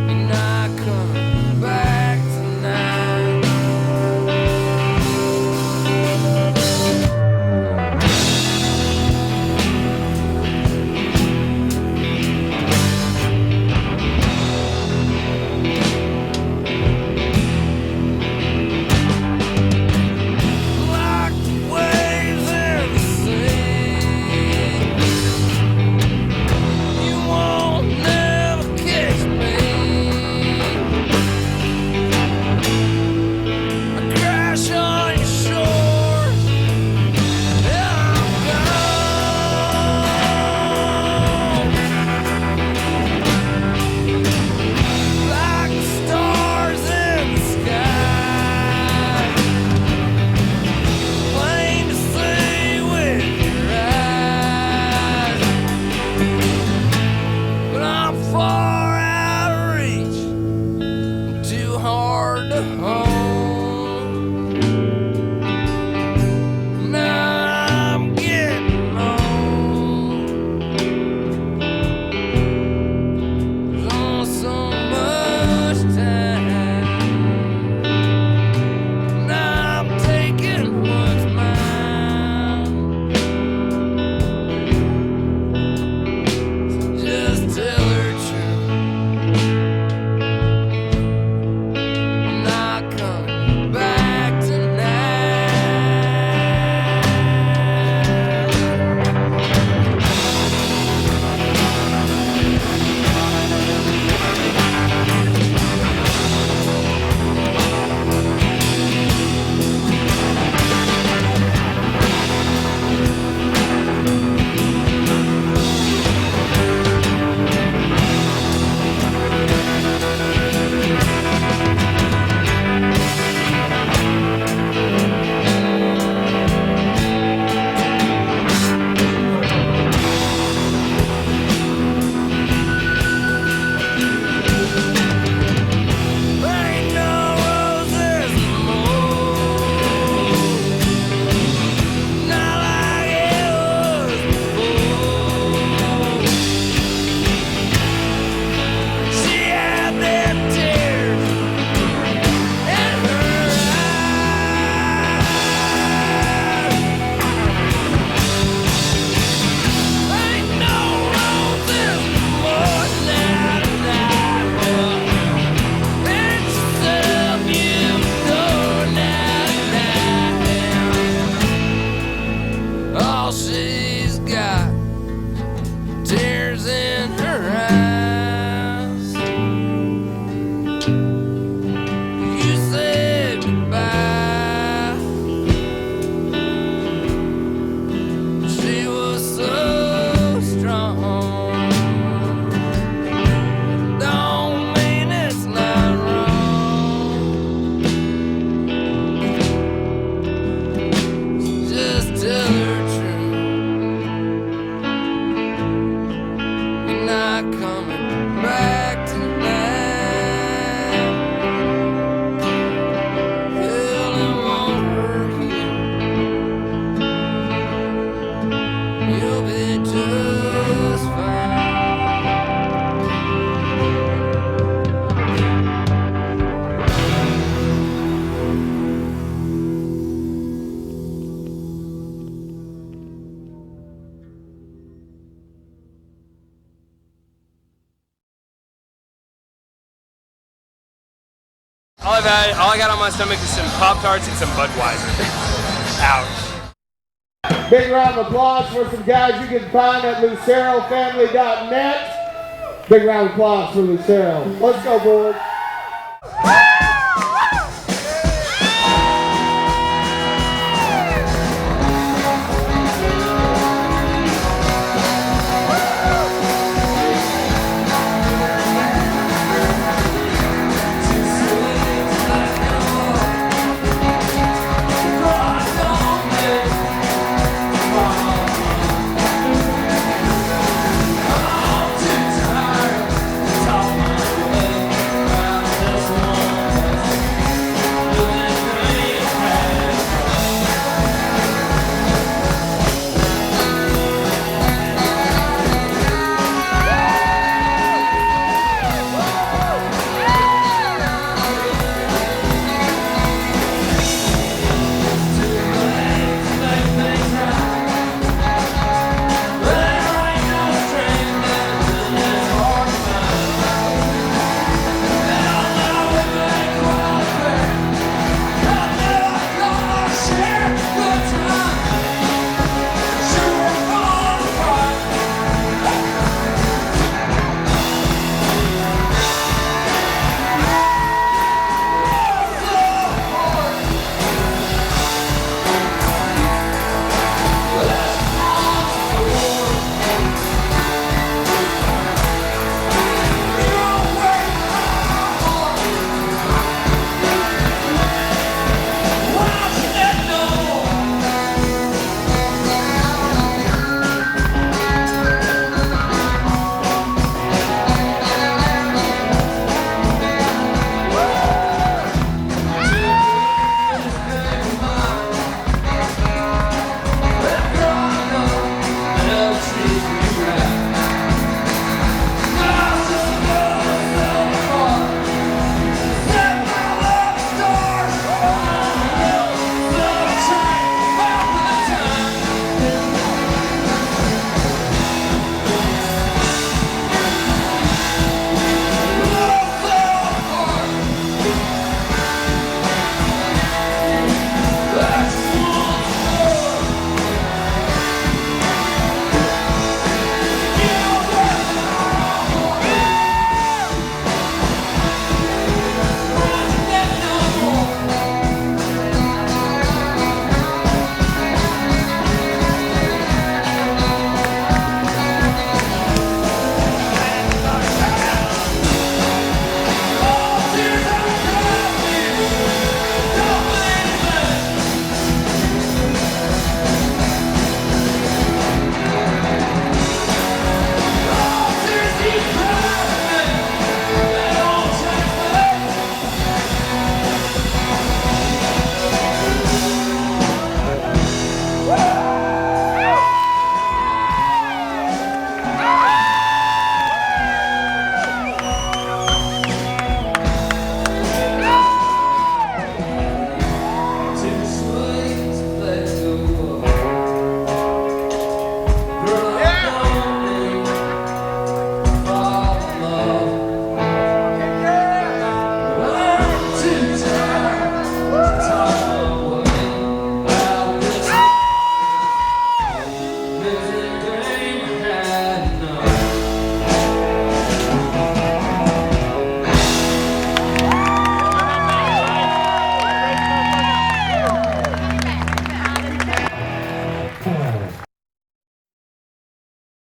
You're not coming back tonight. All I got on my stomach is some Pop-Tarts and some Budweiser. Ouch. Big round of applause for some guys you can find at lucerofamily.net. Big round of applause for Lucero. Let's go, boys.